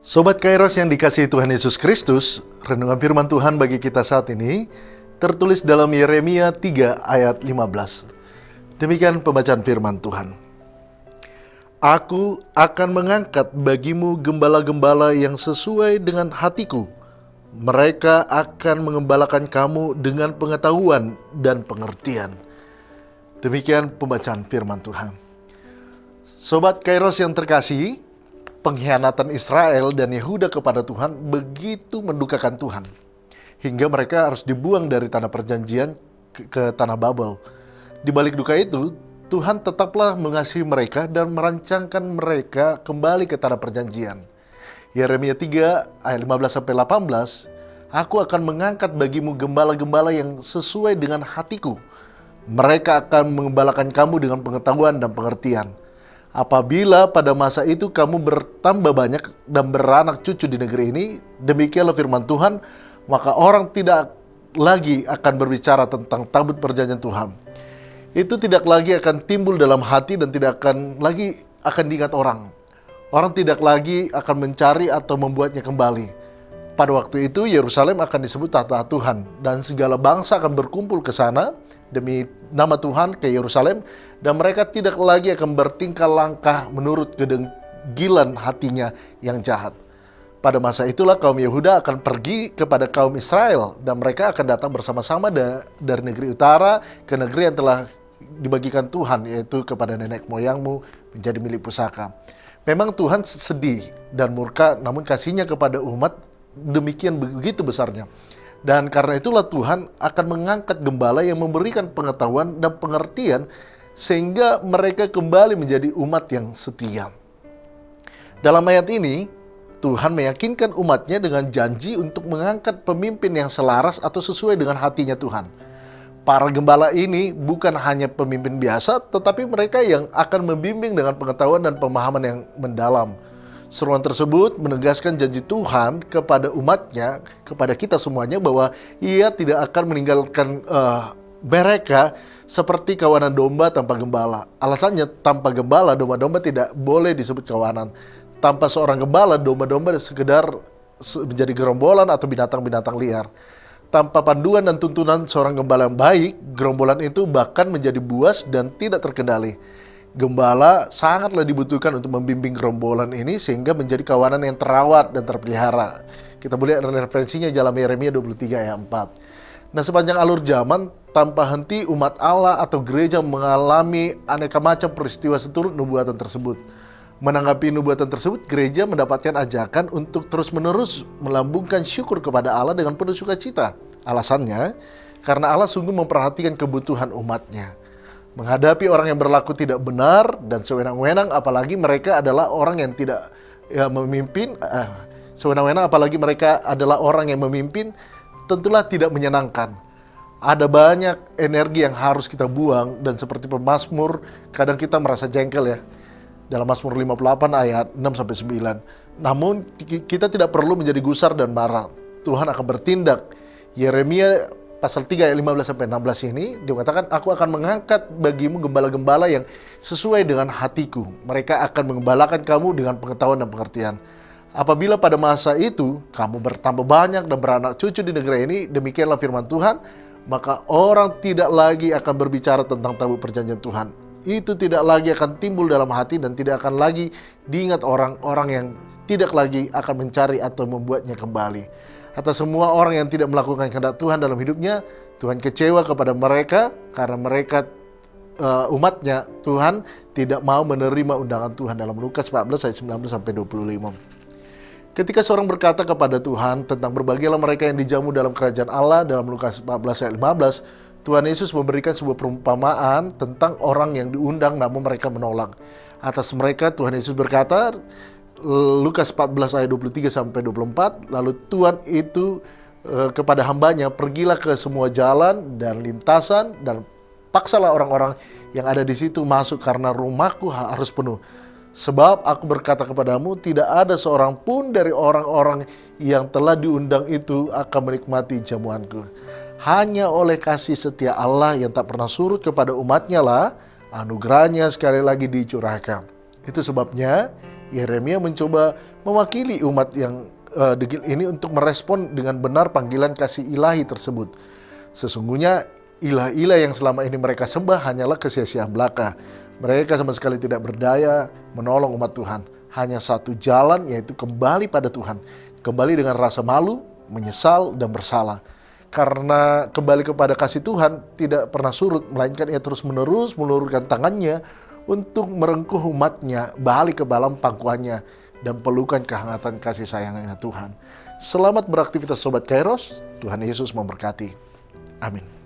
Sobat Kairos yang dikasihi Tuhan Yesus Kristus, renungan firman Tuhan bagi kita saat ini tertulis dalam Yeremia 3 ayat 15. Demikian pembacaan firman Tuhan. Aku akan mengangkat bagimu gembala-gembala yang sesuai dengan hatiku. Mereka akan mengembalakan kamu dengan pengetahuan dan pengertian. Demikian pembacaan firman Tuhan. Sobat Kairos yang terkasihi, pengkhianatan Israel dan Yehuda kepada Tuhan begitu mendukakan Tuhan, hingga mereka harus dibuang dari tanah perjanjian ke tanah Babel. Di balik duka itu, Tuhan tetaplah mengasihi mereka dan merancangkan mereka kembali ke tanah perjanjian. Yeremia 3 ayat 15-18, Aku akan mengangkat bagimu gembala-gembala yang sesuai dengan hatiku. Mereka akan mengembalakan kamu dengan pengetahuan dan pengertian. Apabila pada masa itu kamu bertambah banyak dan beranak cucu di negeri ini, demikianlah firman Tuhan, maka orang tidak lagi akan berbicara tentang tabut perjanjian Tuhan. Itu tidak lagi akan timbul dalam hati dan tidak akan lagi akan diingat orang. Orang tidak lagi akan mencari atau membuatnya kembali. Pada waktu itu Yerusalem akan disebut tahta Tuhan dan segala bangsa akan berkumpul ke sana demi nama Tuhan ke Yerusalem, dan mereka tidak lagi akan bertingkah langkah menurut kedengkilan hatinya yang jahat. Pada masa itulah kaum Yehuda akan pergi kepada kaum Israel, dan mereka akan datang bersama-sama dari negeri utara ke negeri yang telah dibagikan Tuhan, yaitu kepada nenek moyangmu menjadi milik pusaka. Memang Tuhan sedih dan murka, namun kasihnya kepada umat demikian begitu besarnya. Dan karena itulah Tuhan akan mengangkat gembala yang memberikan pengetahuan dan pengertian sehingga mereka kembali menjadi umat yang setia. Dalam ayat ini, Tuhan meyakinkan umatnya dengan janji untuk mengangkat pemimpin yang selaras atau sesuai dengan hatinya Tuhan. Para gembala ini bukan hanya pemimpin biasa, tetapi mereka yang akan membimbing dengan pengetahuan dan pemahaman yang mendalam. Seruan tersebut menegaskan janji Tuhan kepada umatnya, kepada kita semuanya, bahwa Ia tidak akan meninggalkan mereka seperti kawanan domba tanpa gembala. Alasannya, tanpa gembala, domba-domba tidak boleh disebut kawanan. Tanpa seorang gembala, domba-domba sekedar menjadi gerombolan atau binatang-binatang liar. Tanpa panduan dan tuntunan seorang gembala yang baik, gerombolan itu bahkan menjadi buas dan tidak terkendali. Gembala sangatlah dibutuhkan untuk membimbing gerombolan ini sehingga menjadi kawanan yang terawat dan terpelihara. Kita boleh lihat referensinya dalam Yeremia 23 ayat 4. Nah, sepanjang alur zaman, tanpa henti umat Allah atau gereja mengalami aneka macam peristiwa seturut nubuatan tersebut. Menanggapi nubuatan tersebut, gereja mendapatkan ajakan untuk terus-menerus melambungkan syukur kepada Allah dengan penuh sukacita. Alasannya, karena Allah sungguh memperhatikan kebutuhan umatnya. Menghadapi orang yang berlaku tidak benar dan sewenang-wenang, apalagi mereka adalah orang yang tidak memimpin, sewenang-wenang apalagi mereka adalah orang yang memimpin, tentulah tidak menyenangkan. Ada banyak energi yang harus kita buang, dan seperti pemazmur, kadang kita merasa jengkel ya. Dalam Mazmur 58 ayat 6-9. Namun kita tidak perlu menjadi gusar dan marah. Tuhan akan bertindak. Yeremia pasal 3 ayat 15-16 ini dikatakan, Aku akan mengangkat bagimu gembala-gembala yang sesuai dengan hatiku. Mereka akan mengembalakan kamu dengan pengetahuan dan pengertian. Apabila pada masa itu kamu bertambah banyak dan beranak cucu di negeri ini, demikianlah firman Tuhan, maka orang tidak lagi akan berbicara tentang tabut perjanjian Tuhan. Itu tidak lagi akan timbul dalam hati dan tidak akan lagi diingat orang-orang yang tidak lagi akan mencari atau membuatnya kembali. Atas semua orang yang tidak melakukan kehendak Tuhan dalam hidupnya, Tuhan kecewa kepada mereka karena mereka umatnya. Tuhan tidak mau menerima undangan Tuhan dalam Lukas 14 ayat 19-25. Ketika seorang berkata kepada Tuhan tentang berbahagialah mereka yang dijamu dalam kerajaan Allah dalam Lukas 14 ayat 15, Tuhan Yesus memberikan sebuah perumpamaan tentang orang yang diundang namun mereka menolak. Atas mereka Tuhan Yesus berkata, Lukas 14 ayat 23-24, lalu Tuhan itu kepada hambanya, pergilah ke semua jalan dan lintasan dan paksalah orang-orang yang ada di situ masuk karena rumahku harus penuh. Sebab aku berkata kepadamu, tidak ada seorang pun dari orang-orang yang telah diundang itu akan menikmati jamuanku. Hanya oleh kasih setia Allah yang tak pernah surut kepada umatnya lah anugerahnya sekali lagi dicurahkan. Itu sebabnya Yeremia mencoba mewakili umat yang degil ini untuk merespon dengan benar panggilan kasih ilahi tersebut. Sesungguhnya ilah-ilah yang selama ini mereka sembah hanyalah kesia-siaan belaka. Mereka sama sekali tidak berdaya menolong umat Tuhan. Hanya satu jalan, yaitu kembali pada Tuhan. Kembali dengan rasa malu, menyesal, dan bersalah. Karena kembali kepada kasih Tuhan tidak pernah surut, melainkan ia terus-menerus meluruskan tangannya untuk merengkuh umatnya balik ke dalam pangkuannya dan pelukan kehangatan kasih sayangnya Tuhan. Selamat beraktivitas Sobat Kairos, Tuhan Yesus memberkati. Amin.